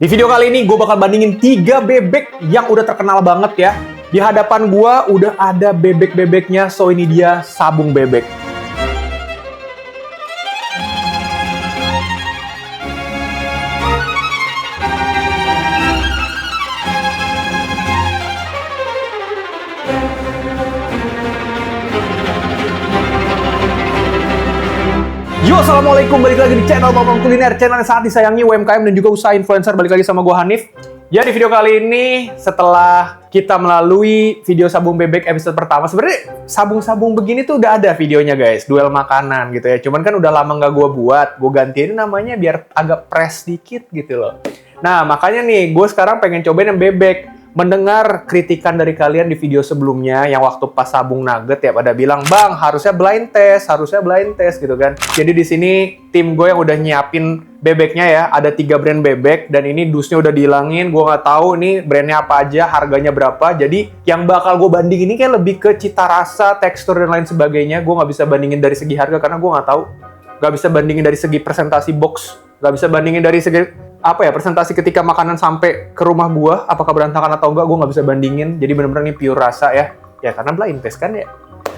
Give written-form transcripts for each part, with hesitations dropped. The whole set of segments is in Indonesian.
Di video kali ini gue bakal bandingin 3 bebek yang udah terkenal banget ya. Di hadapan gue udah ada bebek-bebeknya, so ini dia sabung bebek. Yo, assalamualaikum, balik lagi di channel Bambang Kuliner, channel yang sangat disayangi UMKM dan juga usaha influencer. Balik lagi sama gue Hanif. Ya, di video kali ini setelah kita melalui video sabung bebek episode pertama, sebenarnya sabung-sabung begini tuh udah ada videonya guys, duel makanan gitu ya. Cuman kan udah lama nggak gue buat, gue gantiin namanya biar agak fresh dikit gitu loh. Nah, makanya nih gue sekarang pengen cobain yang bebek. Mendengar kritikan dari kalian di video sebelumnya yang waktu pas sabung nugget ya pada bilang, "Bang, harusnya blind test gitu kan." Jadi di sini tim gue yang udah nyiapin bebeknya ya, ada 3 brand bebek dan ini dusnya udah dihilangin. Gue nggak tahu nih brandnya apa aja, harganya berapa. Jadi yang bakal gue banding ini kayak lebih ke cita rasa, tekstur dan lain sebagainya. Gue nggak bisa bandingin dari segi harga karena gue nggak tahu. Nggak bisa bandingin dari segi presentasi box, nggak bisa bandingin dari segi presentasi ketika makanan sampai ke rumah gua, apakah berantakan atau enggak, gua nggak bisa bandingin. Jadi bener-bener ini pure rasa ya karena blind test kan ya.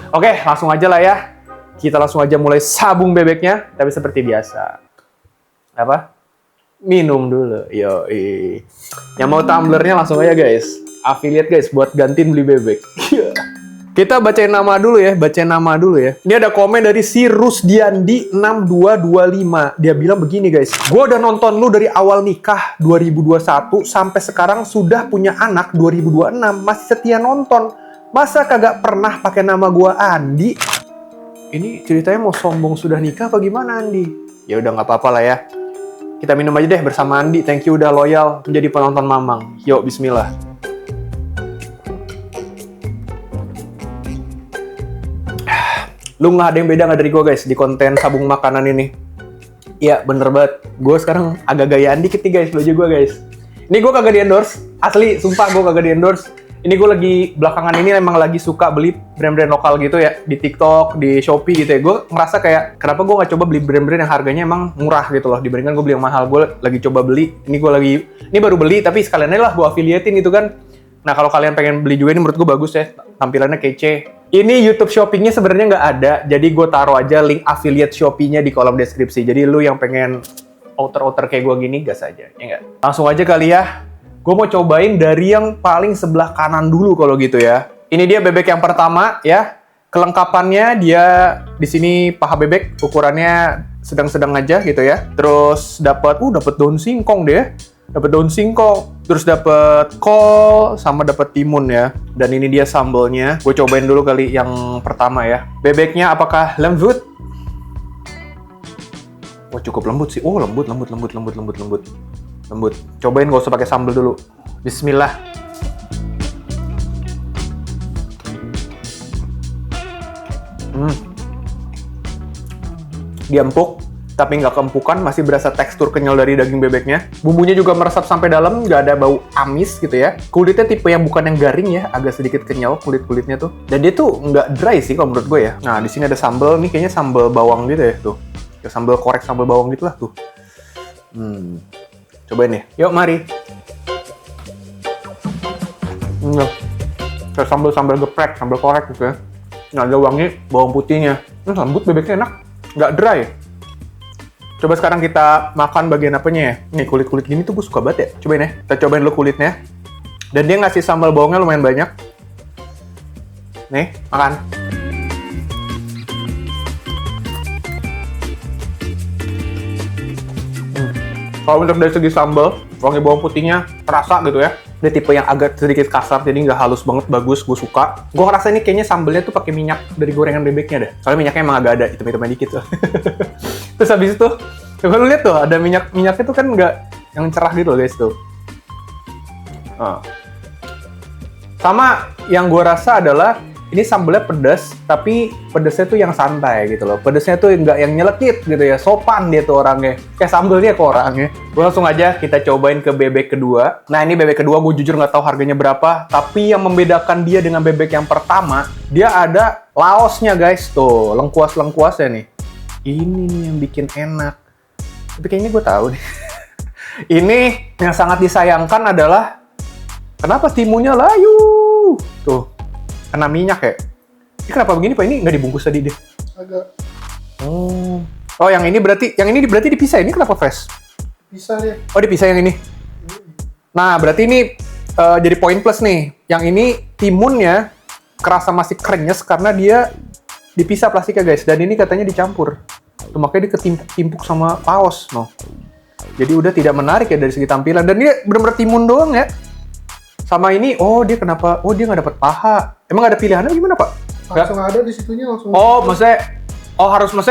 Oke, langsung aja lah ya, kita langsung aja mulai sabung bebeknya. Tapi seperti biasa, minum dulu. Yang mau tumblernya langsung aja guys, affiliate guys buat gantiin beli bebek. Kita bacain nama dulu ya. Ini ada komen dari si Rusdiandi 6225. Dia bilang begini guys. Gue udah nonton lu dari awal nikah 2021 sampai sekarang sudah punya anak 2026. Masih setia nonton. Masa kagak pernah pakai nama gue Andi? Ini ceritanya mau sombong sudah nikah apa gimana Andi? Ya udah nggak apa-apa lah ya. Kita minum aja deh bersama Andi. Thank you udah loyal menjadi penonton Mamang. Yuk bismillah. Lu nggak ada yang beda nggak dari gue guys di konten sabung makanan ini. Iya bener banget. Gue sekarang agak gayaan dikit nih guys, baju gue guys. Ini gue kagak di endorse, asli sumpah gue kagak di endorse. Ini gue lagi belakangan ini emang lagi suka beli brand-brand lokal gitu ya di TikTok, di Shopee gitu ya. Gue ngerasa kayak kenapa gue nggak coba beli brand-brand yang harganya emang murah gitu loh dibandingkan gue beli yang mahal. Gue lagi coba beli. Ini baru beli tapi sekalian aja lah gue affiliatein gitu kan. Nah kalau kalian pengen beli juga ini menurut gue bagus ya, tampilannya kece. Ini YouTube Shopping-nya sebenarnya nggak ada, jadi gue taruh aja link affiliate Shopee-nya di kolom deskripsi. Jadi lu yang pengen outer-outer kayak gue gini, gas aja, ya nggak? Langsung aja kali ya. Gue mau cobain dari yang paling sebelah kanan dulu kalau gitu ya. Ini dia bebek yang pertama ya. Kelengkapannya dia di sini paha bebek, ukurannya sedang-sedang aja gitu ya. Terus dapat daun singkong deh. Dapat daun singkong, terus dapat kol, sama dapat timun ya. Dan ini dia sambalnya. Gue cobain dulu kali yang pertama ya. Bebeknya apakah lembut? Oh cukup lembut sih. Oh lembut. Cobain gak usah pakai sambal dulu. Bismillah. Dia empuk. Tapi nggak keempukan, masih berasa tekstur kenyal dari daging bebeknya. Bumbunya juga meresap sampai dalam, nggak ada bau amis gitu ya. Kulitnya tipe yang bukan yang garing ya, agak sedikit kenyal kulit-kulitnya tuh. Dan dia tuh nggak dry sih kalau menurut gue ya. Nah, di sini ada sambal, nih kayaknya sambal bawang gitu ya tuh. Ya, sambal korek, sambal bawang gitu lah tuh. Cobain ya. Yuk, mari. Kayak sambal geprek, sambal korek gitu ya. Nah, ada wangi bawang putihnya. Lembut bebeknya enak, nggak dry. Coba sekarang kita makan bagian apanya ya. Nih kulit-kulit gini tuh gue suka banget ya. Cobain ya. Kita cobain dulu kulitnya. Dan dia ngasih sambal bawangnya lumayan banyak. Nih, makan. Kalau untuk dari segi sambal, wangi bawang putihnya terasa gitu ya. Dia tipe yang agak sedikit kasar, jadi nggak halus banget, bagus, gue suka. Gue ngerasa ini kayaknya sambalnya tuh pakai minyak dari gorengan bebeknya deh. Soalnya minyaknya emang agak ada, hitam-hitamnya dikit tuh. Terus habis itu, coba lu lihat tuh, ada minyaknya tuh kan nggak yang cerah gitu loh guys tuh. Sama yang gue rasa adalah ini sambalnya pedas, tapi pedasnya tuh yang santai gitu loh. Pedasnya tuh nggak yang nyelekit gitu ya, sopan dia tuh orangnya. Kayak sambalnya kok orangnya. Gue langsung aja kita cobain ke bebek kedua. Nah ini bebek kedua gue jujur nggak tahu harganya berapa, tapi yang membedakan dia dengan bebek yang pertama, dia ada laosnya guys tuh, lengkuas-lengkuasnya nih. Ini nih yang bikin enak. Tapi kayaknya gue tahu nih. Ini yang sangat disayangkan adalah kenapa timunnya layu? Tuh, kena minyak ya. Ini kenapa begini Pak? Ini nggak dibungkus tadi deh. Agak Oh, yang ini berarti dipisah. Ini kenapa fresh? bisa ya. Oh, dipisah yang ini. Nah, berarti ini jadi poin plus nih. Yang ini timunnya kerasa masih krenyes karena dia dipisah plastiknya guys. Dan ini katanya dicampur. Tuh, makanya dia ketimpuk sama paus, no. Jadi udah tidak menarik ya dari segi tampilan. Dan dia bener-bener timun doang ya. Sama ini, oh dia kenapa? Oh dia nggak dapet paha. Emang ada pilihannya gimana Pak? Langsung ada di situnya langsung. Oh maksudnya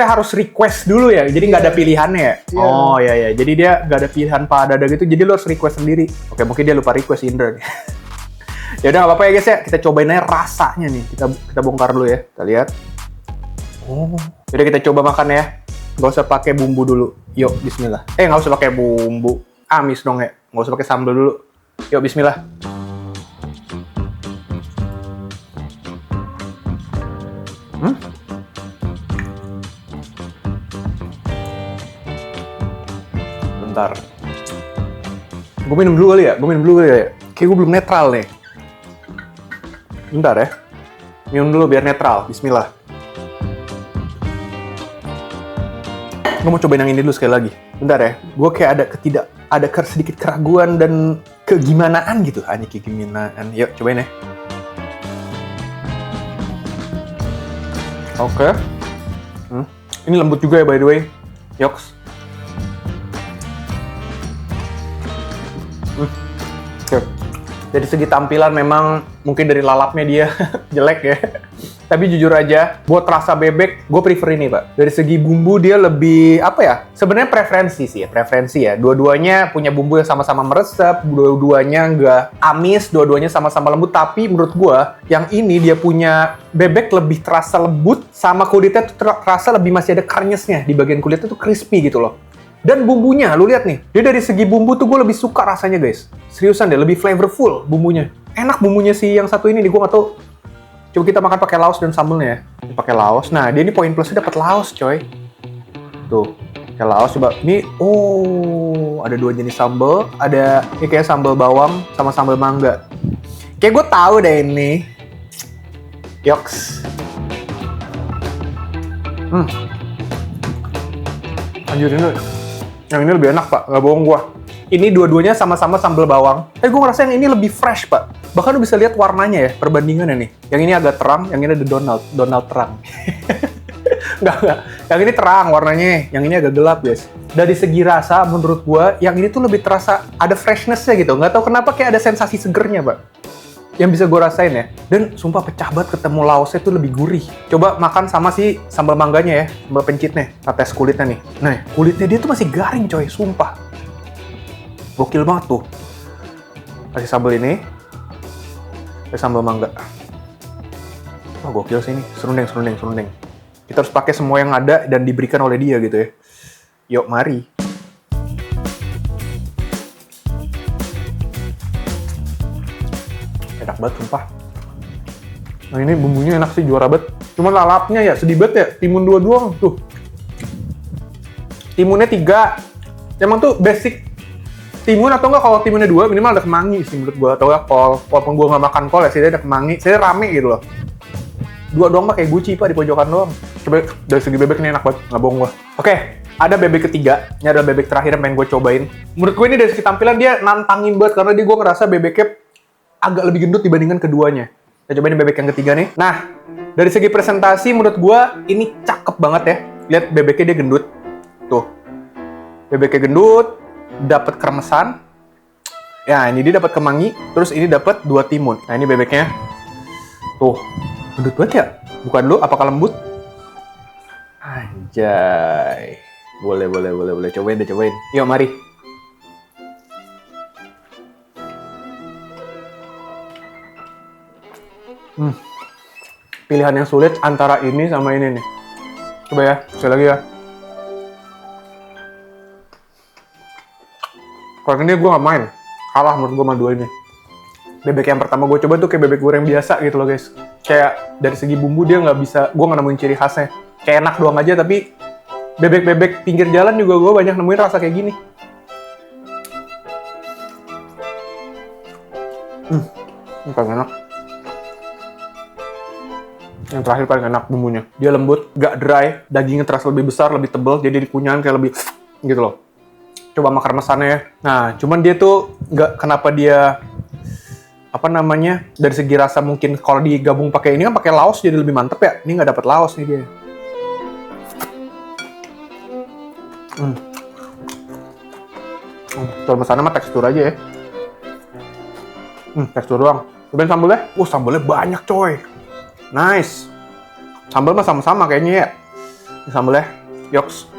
harus request dulu ya. Jadi nggak ada pilihannya ya. Iya. Oh ya. Jadi dia nggak ada pilihan paha dada gitu. Jadi lo harus request sendiri. Oke mungkin dia lupa request Indra. Ya udah nggak apa-apa ya guys ya. Kita cobain aja rasanya nih. Kita bongkar dulu ya. Kita lihat. Oh. Jadi kita coba makan ya. Nggak usah pakai bumbu dulu. Yuk Bismillah. Nggak usah pakai bumbu. Amis dong ya. Nggak usah pakai sambal dulu. Yuk Bismillah. Bentar. Gue minum dulu kali ya. Kayak gue belum netral nih. Bentar ya. Minum dulu biar netral. Bismillah. Gue mau cobain yang ini dulu sekali lagi. Bentar ya. Gue kayak ada sedikit keraguan dan kegimanaan gitu. Hanya kegimanaan. Yuk cobain ya. Oke. Ini lembut juga ya by the way. Yoks. Oke. Dari segi tampilan memang mungkin dari lalapnya dia jelek ya. Tapi jujur aja, buat rasa bebek, gue prefer ini Pak. Dari segi bumbu dia lebih, apa ya? Sebenarnya preferensi ya. Dua-duanya punya bumbu yang sama-sama meresap, dua-duanya nggak amis, dua-duanya sama-sama lembut. Tapi menurut gue, yang ini dia punya bebek lebih terasa lembut, sama kulitnya tuh terasa lebih masih ada karnyesnya. Di bagian kulitnya tuh crispy gitu loh. Dan bumbunya, lu lihat nih, dia dari segi bumbu tuh gue lebih suka rasanya guys. Seriusan deh, lebih flavorful bumbunya. Enak bumbunya sih yang satu ini nih, gue nggak tahu. Coba kita makan pakai laos dan sambelnya ya. Pakai laos. Nah, dia ini poin plusnya dapat laos, coy. Tuh, pakai laos coba. Ini ada dua jenis sambel. Ada ini kayak sambal bawang sama sambal mangga. Kayak gue tahu deh ini. Yoks. Anjir ini. Yang ini lebih enak, Pak. Nggak bohong gua. Ini dua-duanya sama-sama sambal bawang. Tapi gue ngerasa yang ini lebih fresh, Pak. Bahkan lu bisa lihat warnanya ya, perbandingannya nih. Yang ini agak terang, yang ini ada Donald terang. Enggak. Yang ini terang warnanya, yang ini agak gelap, guys. Dari segi rasa, menurut gua, yang ini tuh lebih terasa ada freshness-nya gitu. Nggak tahu kenapa kayak ada sensasi segernya, Pak. Yang bisa gue rasain ya. Dan sumpah pecah banget ketemu laosnya tuh lebih gurih. Coba makan sama si sambal mangganya ya, sambal pencitnya. Kita tes kulitnya nih. Nah, kulitnya dia tuh masih garing, coy, sumpah. Gokil banget tuh. Kasih sambal ini. Sambal mangga. Wah gokil sih ini. Serundeng. Kita harus pakai semua yang ada dan diberikan oleh dia gitu ya. Yuk mari. Enak banget sumpah. Nah ini bumbunya enak sih, juara banget. Cuman lalapnya ya sedih banget ya. Timun 2 doang tuh. Timunnya 3. Emang tuh basic timun atau enggak, kalau timunnya 2 minimal ada kemangi sih menurut gua. Atau ya kol, walaupun gua nggak makan kol ya sih ada kemangi. Saya rame gitu loh. 2 doang mah kayak guci Pak di pojokan doang. Coba dari segi bebek ini enak banget, nggak bohong gua. Oke, ada bebek ketiga. Ini adalah bebek terakhir yang pengen gue cobain. Menurut gue ini dari segi tampilan dia nantangin banget karena gue ngerasa bebeknya agak lebih gendut dibandingkan keduanya. Kita cobain bebek yang ketiga nih. Nah, dari segi presentasi menurut gue ini cakep banget ya. Lihat bebeknya dia gendut. Tuh. Bebeknya gendut, dapat kremesan. Ya, ini dia dapat kemangi, terus ini dapat 2 timun. Nah, ini bebeknya. Tuh, gendut banget ya? Bukan lu, apakah lembut? Anjay. Boleh. Cobain deh. Yuk, mari. Pilihan yang sulit antara ini sama ini nih. Coba ya, sekali lagi ya. Kalau ini gue nggak main, kalah menurut gue sama 2 ini. Bebek yang pertama gue coba tuh kayak bebek goreng biasa gitu loh guys. Kayak dari segi bumbu dia nggak bisa, gue nggak nemuin ciri khasnya. Kayak enak doang aja, tapi bebek-bebek pinggir jalan juga gue banyak nemuin rasa kayak gini. Ini paling enak. Yang terakhir paling enak bumbunya. Dia lembut, gak dry, dagingnya terasa lebih besar, lebih tebal, jadi dikunyahin kayak lebih gitu loh. Coba makan mesannya ya. Nah, cuman dia tuh gak kenapa dia apa namanya dari segi rasa mungkin kalau digabung pakai ini kan pakai laos jadi lebih mantep ya. Ini nggak dapat laos nih dia. Kalau mesannya mah tekstur aja ya. Tekstur doang. Cobain sambelnya. Sambelnya banyak coy. Nice. Sambal mah sama-sama kayaknya ya. Ini sambelnya. Yoks.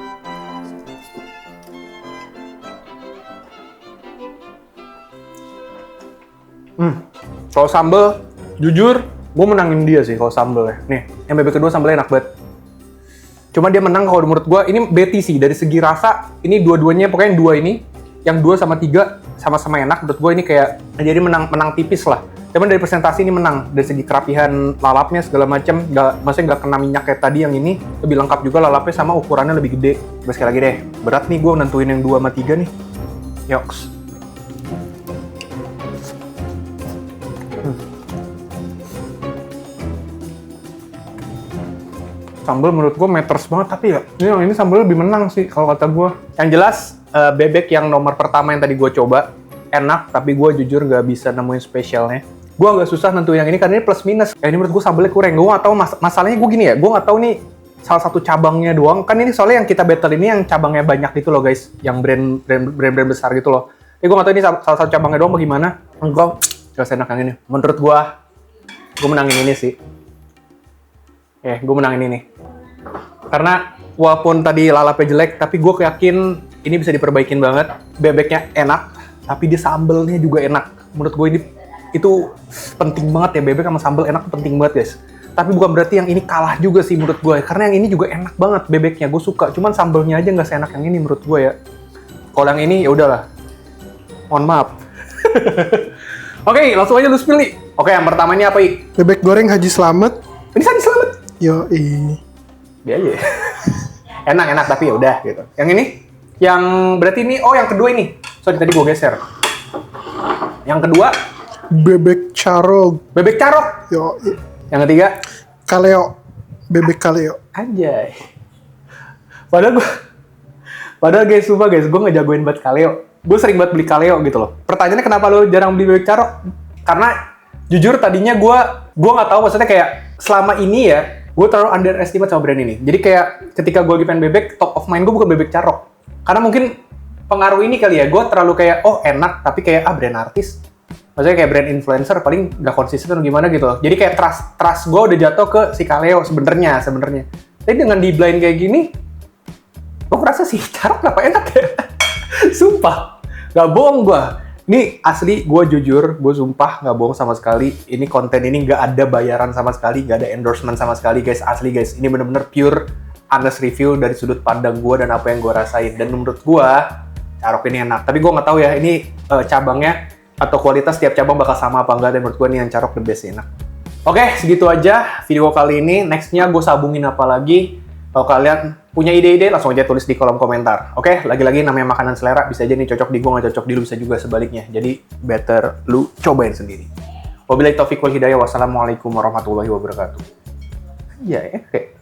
Kalau sambal, jujur, gue menangin dia sih kalau sambal ya. Nih, yang bebek kedua sambalnya enak banget. Cuma dia menang kalau menurut gue, ini beti sih. Dari segi rasa, ini dua-duanya, pokoknya yang dua ini, yang 2 sama 3 sama-sama enak. Menurut gue ini kayak, jadi menang tipis lah. Cuman dari presentasi ini menang. Dari segi kerapihan lalapnya segala macam, maksudnya nggak kena minyak kayak tadi yang ini. Lebih lengkap juga lalapnya sama ukurannya lebih gede. Coba sekali lagi deh. Berat nih gue nentuin yang 2 sama 3 nih. Yoks. Sambal menurut gue matters banget, tapi ya ini sambal lebih menang sih kalau kata gue. Yang jelas bebek yang nomor pertama yang tadi gue coba enak, tapi gue jujur nggak bisa nemuin spesialnya. Gue agak susah nentuin yang ini karena ini plus minus. Ini menurut gue sambalnya kurang. Gue nggak tahu masalahnya gue gini ya. Gue nggak tahu nih salah satu cabangnya doang. Kan ini soalnya yang kita battle ini yang cabangnya banyak gitu loh guys, yang brand besar gitu loh. Gue nggak tahu ini salah satu cabangnya doang bagaimana. Enggak, gak enak yang ini. Menurut gue menangin ini sih. Gue menangin ini. Karena walaupun tadi lalapnya jelek, tapi gue yakin ini bisa diperbaikin banget. Bebeknya enak, tapi di sambelnya juga enak. Menurut gue ini itu penting banget ya, bebek sama sambel enak penting banget guys. Tapi bukan berarti yang ini kalah juga sih menurut gue. Karena yang ini juga enak banget bebeknya, gue suka. Cuman sambelnya aja nggak seenak yang ini menurut gue ya. Kalau yang ini ya udahlah. Mohon maaf. Oke, langsung aja lu spill nih. Oke, yang pertama ini apa, Ik? Bebek goreng Haji Slamet. Ini Haji Slamet. Yoi. Dia aja. Enak tapi ya udah gitu. Yang ini, yang berarti ini, yang kedua ini. Sorry tadi gue geser. Yang kedua, Bebek carog. bebek carok. Yoi. Yang ketiga, Kaleo. Bebek kaleo. anjay. Padahal guys, sumpah guys, gue ngejagoin banget kaleo. Gue sering banget beli kaleo gitu loh. Pertanyaannya kenapa lo jarang beli bebek carok? Karena jujur tadinya gue nggak tahu, maksudnya kayak selama ini ya, gue terlalu underestimate sama brand ini. Jadi kayak ketika gue lagi pengen bebek, top of mind gue bukan bebek carok. Karena mungkin pengaruh ini kali ya, gue terlalu kayak, enak, tapi kayak, brand artis. Maksudnya kayak brand influencer, paling nggak konsisten atau gimana gitu loh. Jadi kayak trust gue udah jatuh ke si Kaleo sebenarnya. Tapi dengan di blind kayak gini, gue ngerasa si carok kenapa enak ya? Sumpah, nggak bohong gue. Ini asli, gue jujur, gue sumpah nggak bohong sama sekali. Ini konten ini nggak ada bayaran sama sekali, nggak ada endorsement sama sekali guys. Asli guys, ini bener-bener pure honest review dari sudut pandang gue dan apa yang gue rasain. Dan menurut gue, carok ini enak. Tapi gue nggak tahu ya, ini cabangnya atau kualitas tiap cabang bakal sama apa enggak. Dan menurut gue ini yang carok the best enak. Oke, segitu aja video kali ini. Nextnya gue sabungin apa lagi. Kalau kalian punya ide-ide, langsung aja tulis di kolom komentar. Oke, lagi-lagi namanya makanan selera, bisa aja nih cocok di gue, nggak cocok di lu, bisa juga sebaliknya. Jadi, better lu cobain sendiri. Wabillahi taufiq wal hidayah, wassalamualaikum warahmatullahi wabarakatuh. Iya, oke.